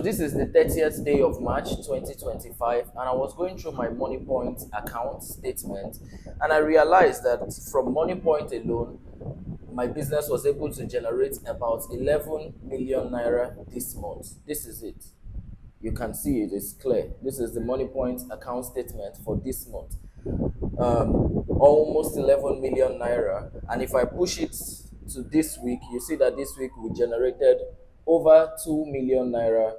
This is the 30th day of March 2025, and I was going through my MoneyPoint account statement, and I realized that from MoneyPoint alone, my business was able to generate about 11 million naira this month. This is it. You can see it, it's clear. This is the MoneyPoint account statement for this month. Almost 11 million naira. And if I push it to this week, you see that this week we generated over 2 million naira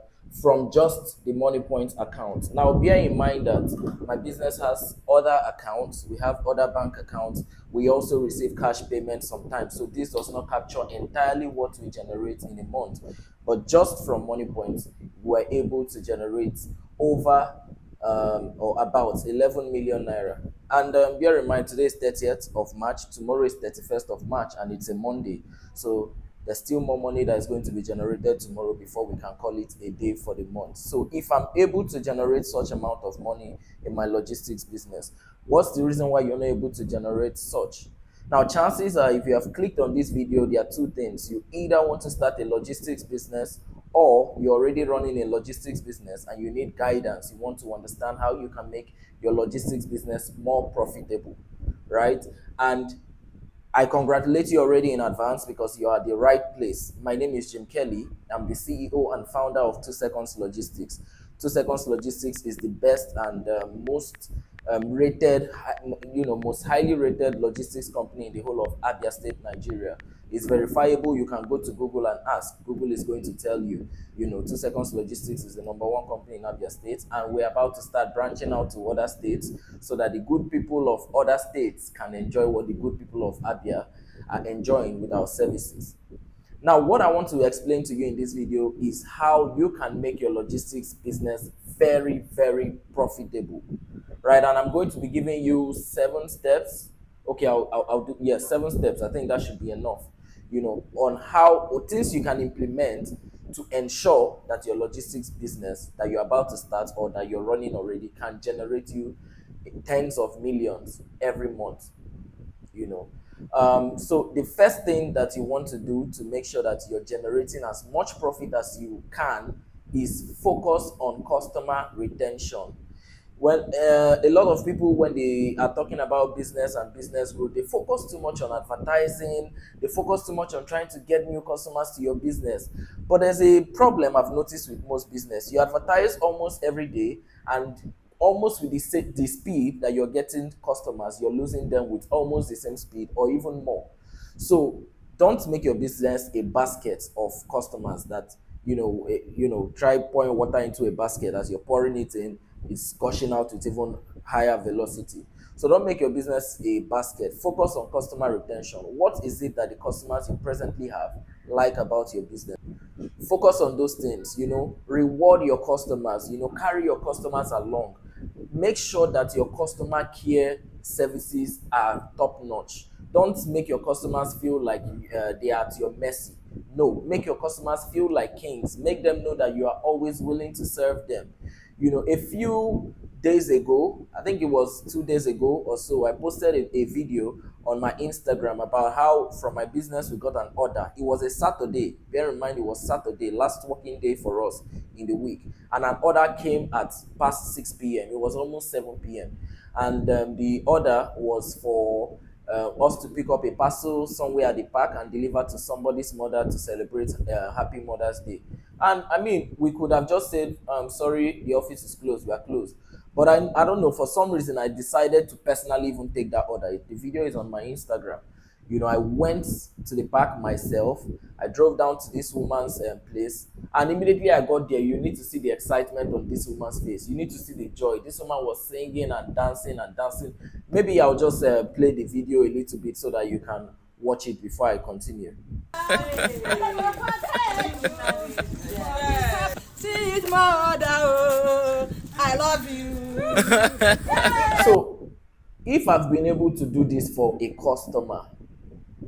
from just the Money Point account. Now, bear in mind that my business has other accounts. We have other bank accounts. We also receive cash payments sometimes. So this does not capture entirely what we generate in a month. But just from Money Point, we're able to generate over or about 11 million naira. And bear in mind, today is 30th of March, tomorrow is 31st of March, and it's a Monday. So there's still more money that is going to be generated tomorrow before we can call it a day for the month. So if I'm able to generate such amount of money in my logistics business, what's the reason why you're not able to generate such? Now, chances are, if you have clicked on this video, there are two things. You either want to start a logistics business, or you're already running a logistics business and you need guidance. You want to understand how you can make your logistics business more profitable, right? And I congratulate you already in advance because you are at the right place. My name is Jim Kelly. I'm the CEO and founder of 2 Seconds Logistics. 2 Seconds Logistics is the best and most rated, most highly rated logistics company in the whole of Abia State, Nigeria. It's verifiable. You can go to Google and ask. Google is going to tell you, 2 Seconds Logistics is the #1 company in Abia State, and we're about to start branching out to other states so that the good people of other states can enjoy what the good people of Abia are enjoying with our services. Now, what I want to explain to you in this video is how you can make your logistics business very, very profitable, right? And I'm going to be giving you 7 steps. Okay, I'll do, yeah, 7 steps. I think that should be enough, on how, or things you can implement to ensure that your logistics business that you're about to start or that you're running already can generate you tens of millions every month, you know. So the first thing that you want to do to make sure that you're generating as much profit as you can is focus on customer retention. Well, a lot of people, when they are talking about business and business growth, they focus too much on advertising, they focus too much on trying to get new customers to your business. But there's a problem I've noticed with most business. You advertise almost every day, and almost with the speed that you're getting customers, you're losing them with almost the same speed or even more. So don't make your business a basket of customers that try pouring water into a basket. As you're pouring it in, it's gushing out with even higher velocity. So don't make your business a basket. Focus on customer retention. What is it that the customers you presently have like about your business? Focus on those things. Reward your customers. Carry your customers along. Make sure that your customer care services are top notch. Don't make your customers feel like they are at your mercy. No, make your customers feel like kings. Make them know that you are always willing to serve them. A few days ago, I think it was 2 days ago or so, I posted a video on my Instagram about how from my business we got an order. It was a Saturday. Bear in mind, it was Saturday, last working day for us in the week. And an order came at past 6 p.m. It was almost 7 p.m. And the order was for us to pick up a parcel somewhere at the park and deliver to somebody's mother to celebrate Happy Mother's Day. And I mean, we could have just said, sorry, the office is closed, we are closed. But I don't know, for some reason, I decided to personally even take that order. The video is on my Instagram. I went to the park myself. I drove down to this woman's place, and immediately I got there, you need to see the excitement on this woman's face. You need to see the joy. This woman was singing and dancing and dancing. Maybe I'll just play the video a little bit so that you can watch it before I continue. See mother, I love you. So, if I've been able to do this for a customer,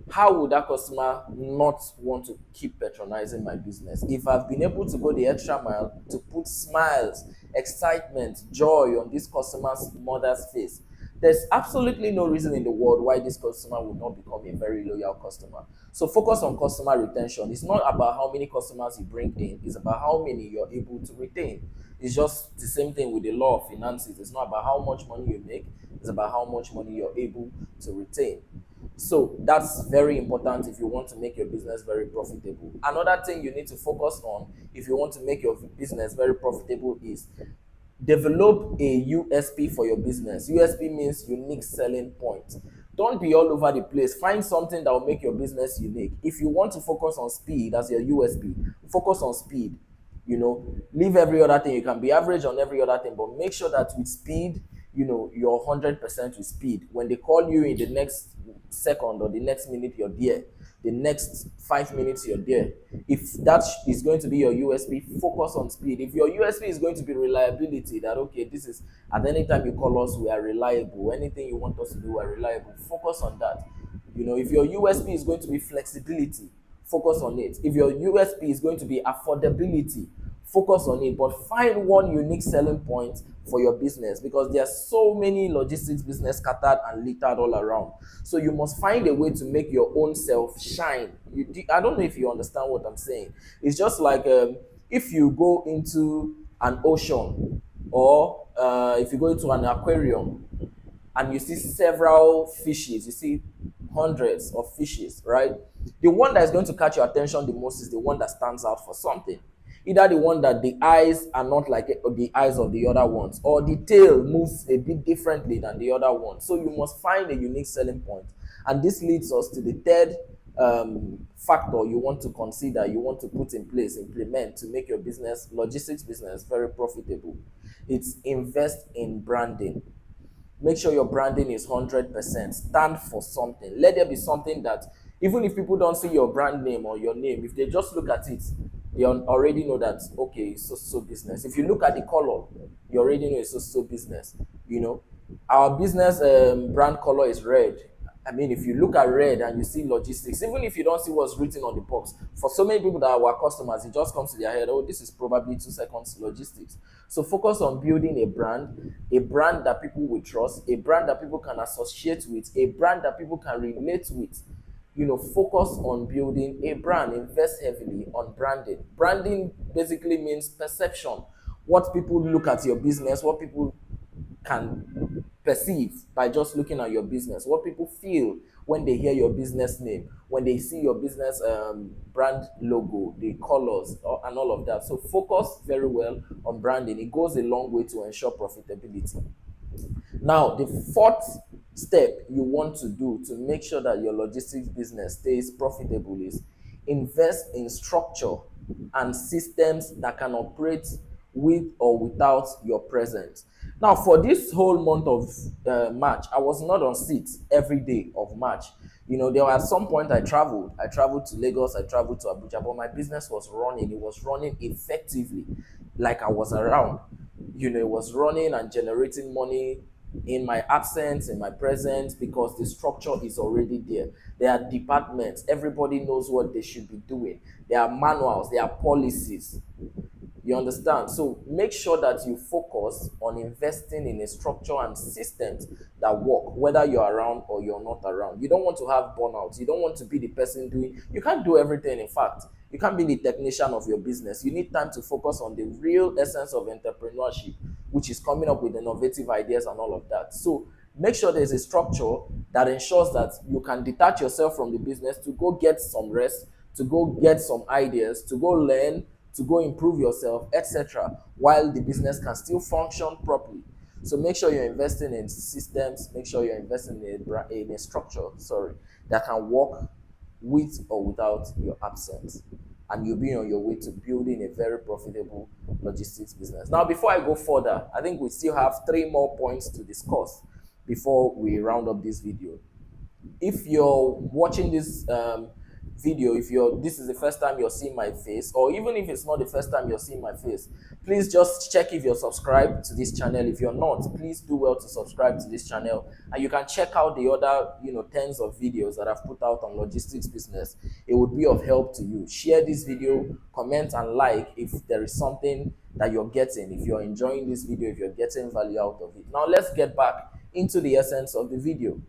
how would that customer not want to keep patronizing my business? If I've been able to go the extra mile to put smiles, excitement, joy on this customer's mother's face, there's absolutely no reason in the world why this customer will not become a very loyal customer. So focus on customer retention. It's not about how many customers you bring in, it's about how many you're able to retain. It's just the same thing with the law of finances. It's not about how much money you make, it's about how much money you're able to retain. So that's very important if you want to make your business very profitable. Another thing you need to focus on if you want to make your business very profitable is develop a USP for your business. USP means unique selling point. Don't be all over the place. Find something that will make your business unique. If you want to focus on speed as your USP, focus on speed. Leave every other thing. You can be average on every other thing, but make sure that with speed, you're 100% with speed. When they call you in the next second or the next minute, you're there. The next 5 minutes, you're there. If that is going to be your USP, focus on speed. If your USP is going to be reliability, that okay, this is at any time you call us, we are reliable. Anything you want us to do, we are reliable. Focus on that. If your USP is going to be flexibility, focus on it. If your USP is going to be affordability, focus on it. But find one unique selling point for your business, because there are so many logistics business scattered and littered all around. So you must find a way to make your own self shine. I don't know if you understand what I'm saying. It's just like if you go into an ocean, or if you go into an aquarium and you see several fishes, you see hundreds of fishes, right? The one that is going to catch your attention the most is the one that stands out for something. Either the one that the eyes are not like the eyes of the other ones, or the tail moves a bit differently than the other one. So you must find a unique selling point. And this leads us to the third factor you want to consider, you want to put in place, implement to make your business, logistics business, very profitable. It's invest in branding. Make sure your branding is 100%. Stand for something. Let there be something that, even if people don't see your brand name or your name, if they just look at it, they already know that, okay, it's so business. If you look at the color, you already know it's so business. Our business brand color is red. I mean, if you look at red and you see logistics, even if you don't see what's written on the box, for so many people that are our customers, it just comes to their head, oh, this is probably 2 seconds logistics. So focus on building a brand that people will trust, a brand that people can associate with, a brand that people can relate with. Focus on building a brand. Invest heavily on branding. Branding basically means perception. What people look at your business, what people can perceive by just looking at your business, what people feel when they hear your business name, when they see your business brand logo, the colors, and all of that. So focus very well on branding. It goes a long way to ensure profitability. Now, the fourth step you want to do to make sure that your logistics business stays profitable is invest in structure and systems that can operate with or without your presence. Now, for this whole month of March, I was not on seat every day of March. There was some point I traveled. I traveled to Lagos, I traveled to Abuja, but my business was running. It was running effectively, like I was around. It was running and generating money in my absence, in my presence, because the structure is already there. There are departments, everybody knows what they should be doing. There are manuals, there are policies. You understand? So make sure that you focus on investing in a structure and systems that work, whether you're around or you're not around. You don't want to have burnout. You don't want to be the person you can't do everything, in fact. You can't be the technician of your business. You need time to focus on the real essence of entrepreneurship, which is coming up with innovative ideas and all of that. So make sure there's a structure that ensures that you can detach yourself from the business to go get some rest, to go get some ideas, to go learn, to go improve yourself, etc., while the business can still function properly. So make sure you're investing in systems, make sure you're investing in a structure, that can work with or without your absence. And you'll be on your way to building a very profitable logistics business. Now, before I go further, I think we still have 3 more points to discuss before we round up this video. If you're watching this video, if this is the first time you're seeing my face, or even if it's not the first time you're seeing my face, please just check if you're subscribed to this channel. If you're not, please do well to subscribe to this channel, and you can check out the other tens of videos that I've put out on logistics business. It would be of help to you. Share this video, comment and like if there is something that you're getting, if you're enjoying this video, if you're getting value out of it. Now let's get back into the essence of the video.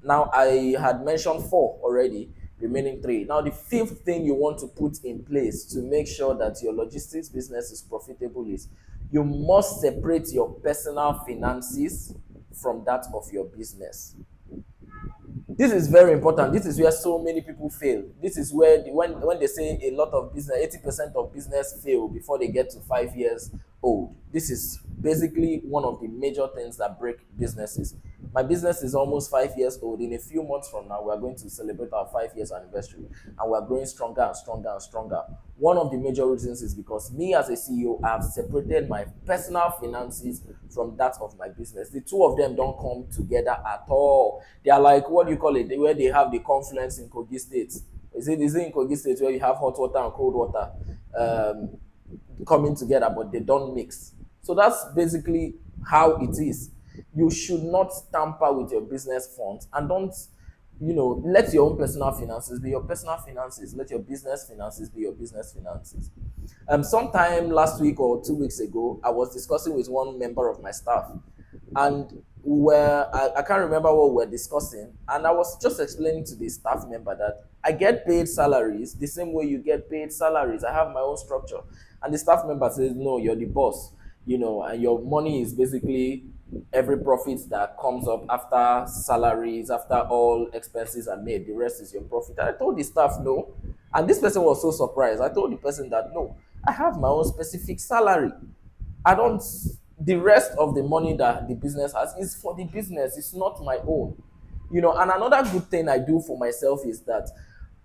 Now, I had mentioned four already, remaining three. Now, the fifth thing you want to put in place to make sure that your logistics business is profitable is you must separate your personal finances from that of your business. This is very important. This is where so many people fail. This is where when they say a lot of business, 80% of business fail before they get to 5 years old. This is basically one of the major things that break businesses. My business is almost 5 years old. In a few months from now, we are going to celebrate our 5 years anniversary, and we are growing stronger and stronger and stronger. One of the major reasons is because me as a CEO, I have separated my personal finances from that of my business. The two of them don't come together at all. They are like, what do you call it? Where they have the confluence in Kogi State. Is it in Kogi State where you have hot water and cold water coming together, but they don't mix? So that's basically how it is. You should not tamper with your business funds, and don't, let your own personal finances be your personal finances. Let your business finances be your business finances. Sometime last week or 2 weeks ago, I was discussing with one member of my staff, and I can't remember what we were discussing, and I was just explaining to the staff member that I get paid salaries the same way you get paid salaries. I have my own structure. And the staff member says, no, you're the boss, and your money is basically every profit that comes up after salaries, after all expenses are made. The rest is your profit. And I told the staff no. And this person was so surprised. I told the person that no, I have my own specific salary. I don't, the rest of the money that the business has is for the business, it's not my own. And another good thing I do for myself is that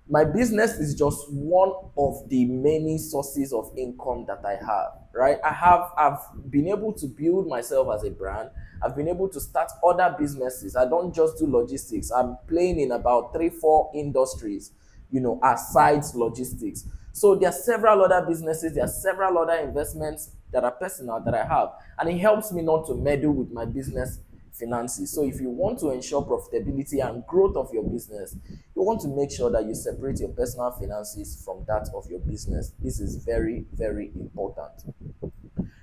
my business is just one of the many sources of income that I have, right? I've been able to build myself as a brand. I've been able to start other businesses. I don't just do logistics. I'm playing in about 3, 4 industries, aside logistics. So there are several other businesses, there are several other investments that are personal that I have, and it helps me not to meddle with my business finances. So if you want to ensure profitability and growth of your business, you want to make sure that you separate your personal finances from that of your business. This is very, very important.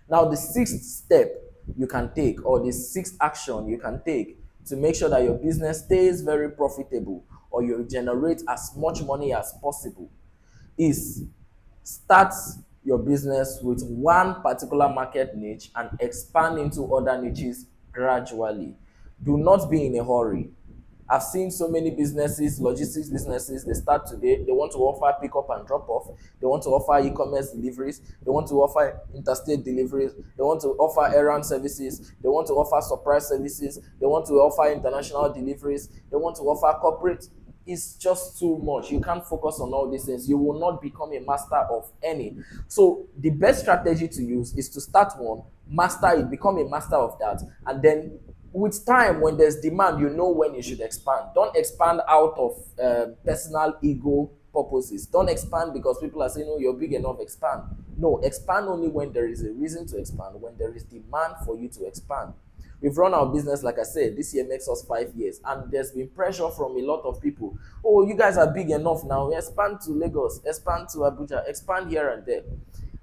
Now, the sixth step you can take, or the sixth action you can take to make sure that your business stays very profitable or you generate as much money as possible, is start your business with one particular market niche and expand into other niches gradually. Do not be in a hurry. I've seen so many businesses, logistics businesses, they start today, they want to offer pick up and drop off, they want to offer e-commerce deliveries, they want to offer interstate deliveries, they want to offer errand services, they want to offer surprise services, they want to offer international deliveries, they want to offer corporate. It's just too much. You can't focus on all these things. You will not become a master of any. So the best strategy to use is to start one, master it, become a master of that, and then with time, when there's demand, you know when you should expand. Don't expand out of personal ego purposes. Don't expand because people are saying, oh, you're big enough, expand. No, expand only when there is a reason to expand, when there is demand for you to expand. We've run our business, like I said, this year makes us 5 years, and there's been pressure from a lot of people. Oh, you guys are big enough now. Expand to Lagos, expand to Abuja, expand here and there.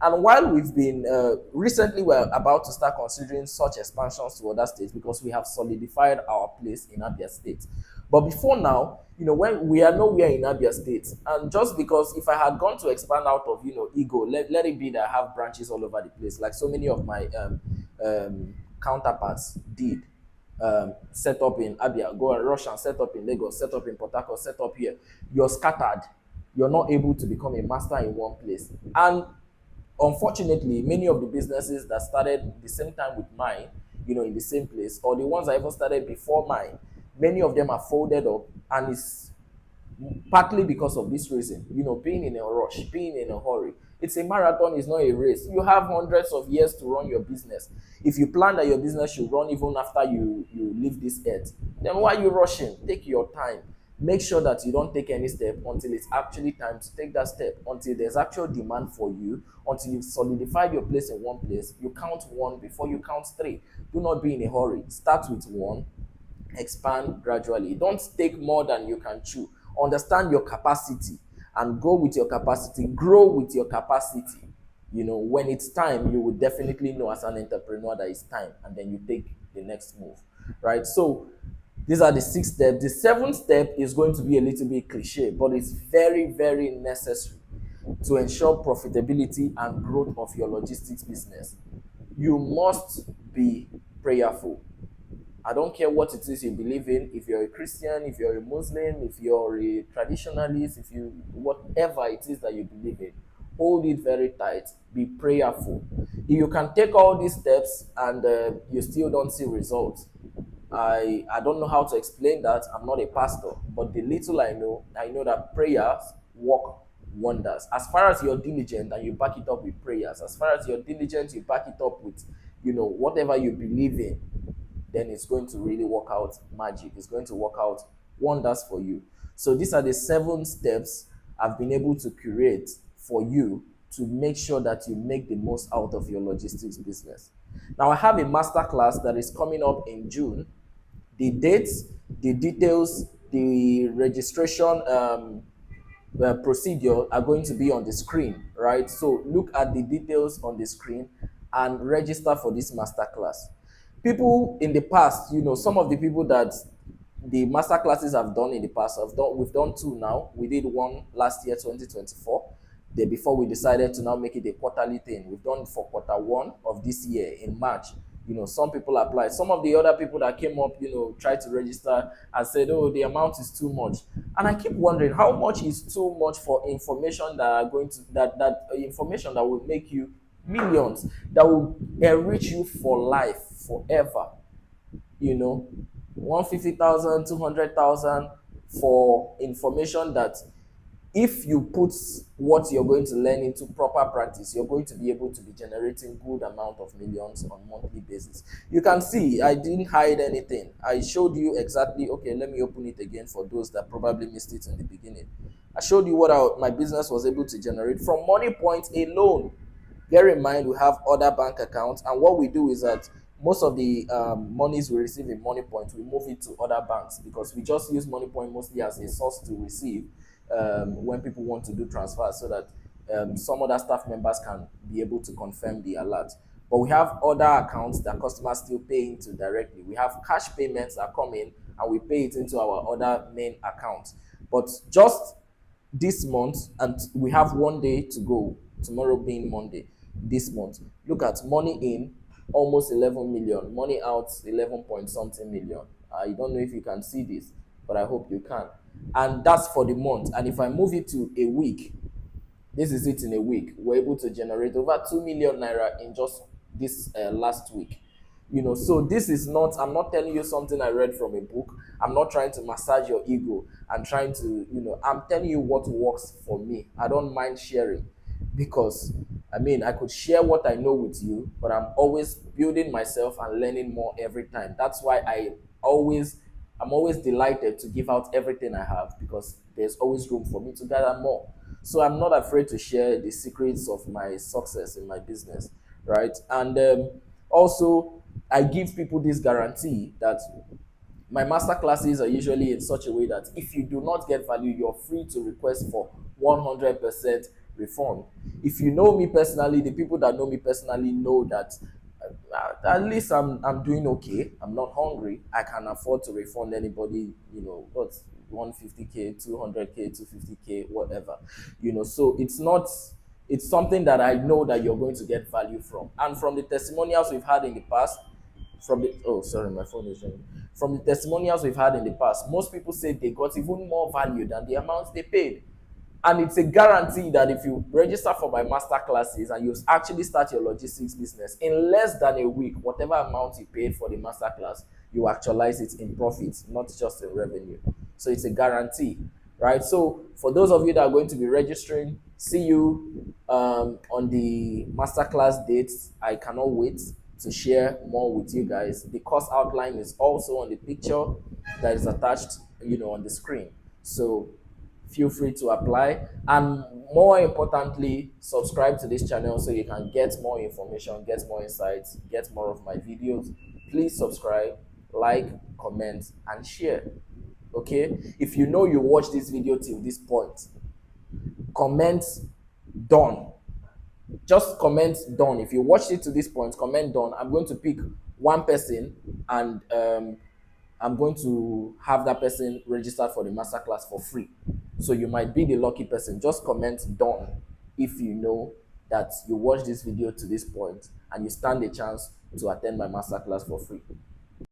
And while we've been recently, we're about to start considering such expansions to other states because we have solidified our place in Abia State. But before now, when we are nowhere in Abia State, and just because if I had gone to expand out of ego, let it be that I have branches all over the place, like so many of my counterparts did. Set up in Abia, go and rush and set up in Lagos, set up in Port Harcourt, set up here. You're scattered. You're not able to become a master in one place. And unfortunately, many of the businesses that started the same time with mine, in the same place, or the ones I even started before mine, many of them are folded up, and it's partly because of this reason. Being in a rush, being in a hurry. It's a marathon, it's not a race. You have hundreds of years to run your business. If you plan that your business should run even after you leave this earth, then why are you rushing? Take your time. Make sure that you don't take any step until it's actually time to take that step, until there's actual demand for you, until you've solidified your place in one place. You count one before you count three. Do not be in a hurry. Start with one, expand gradually. Don't take more than you can chew. Understand your capacity and go with your capacity. Grow with your capacity. When it's time, you will definitely know as an entrepreneur that it's time, and then you take the next move. right? So these are the 6 steps. The seventh step is going to be a little bit cliche, but it's very, very necessary to ensure profitability and growth of your logistics business. You must be prayerful. I don't care what it is you believe in. If you're a Christian, if you're a Muslim, if you're a traditionalist, if you whatever it is that you believe in, hold it very tight. Be prayerful. If you can take all these steps and you still don't see results, I don't know how to explain that. I'm not a pastor, but the little I know that prayers work wonders. As far as you're diligent and you back it up with prayers, as far as you're diligent, you back it up with, whatever you believe in, then it's going to really work out magic. It's going to work out wonders for you. So these are the 7 steps I've been able to curate for you to make sure that you make the most out of your logistics business. Now, I have a masterclass that is coming up in June. The dates, the details, the registration procedure are going to be on the screen, right? So look at the details on the screen and register for this masterclass. People in the past, some of the people that the master classes I've done in the past, we've done 2 now. We did one last year, 2024. Then before we decided to now make it a quarterly thing, we've done it for quarter 1 of this year in March. Some people applied. Some of the other people that came up, tried to register and said, "Oh, the amount is too much." And I keep wondering, how much is too much for information that are going to that information that will make you millions, that will enrich you for life, forever. 150,000, 200,000 for information that, if you put what you're going to learn into proper practice, you're going to be able to be generating good amount of millions on monthly basis. You can see I didn't hide anything. I showed you exactly. Okay, let me open it again for those that probably missed it in the beginning. I showed you what my business was able to generate from Money Point alone. Bear in mind, we have other bank accounts, and what we do is that most of the monies we receive in Money Point, we move it to other banks, because we just use Money Point mostly as a source to receive when people want to do transfers, so that some other staff members can be able to confirm the alert. But we have other accounts that customers still pay into directly. We have cash payments that come in and we pay it into our other main accounts. But just this month, and we have 1 day to go, tomorrow being Monday, this month, look at money in, almost 11 million, money out, 11 point something million. I don't know if you can see this, but I hope you can. And that's for the month. And if I move it to a week, this is it in a week. We're able to generate over 2 million naira in just this last week. So this is not, I'm not telling you something I read from a book. I'm not trying to massage your ego. I'm trying to, I'm telling you what works for me. I don't mind sharing, because I could share what I know with you, but I'm always building myself and learning more every time. That's why I'm always delighted to give out everything I have, because there's always room for me to gather more. So I'm not afraid to share the secrets of my success in my business, right? And also, I give people this guarantee that my master classes are usually in such a way that if you do not get value, you're free to request for 100% refund. If you know me personally, the people that know me personally know that at least I'm doing okay. I'm not hungry. I can afford to refund anybody, what's 150k, 200k, 250k, whatever. So it's something that I know that you're going to get value from. And from the testimonials we've had in the past, sorry, my phone is ringing. From the testimonials we've had in the past, most people say they got even more value than the amounts they paid. And it's a guarantee that if you register for my master classes and you actually start your logistics business, in less than a week, whatever amount you paid for the master class, you actualize it in profits, not just in revenue. So it's a guarantee, right? So for those of you that are going to be registering, see you on the masterclass dates. I cannot wait to share more with you guys. The course outline is also on the picture that is attached, on the screen. So feel free to apply, and more importantly, subscribe to this channel so you can get more information, get more insights, get more of my videos. Please subscribe, like, comment, and share. Okay, if you know you watched this video till this point, comment done. Just comment done. If you watched it to this point, comment done. I'm going to pick one person, and I'm going to have that person registered for the masterclass for free. So you might be the lucky person. Just comment done if you know that you watched this video to this point and you stand a chance to attend my masterclass for free.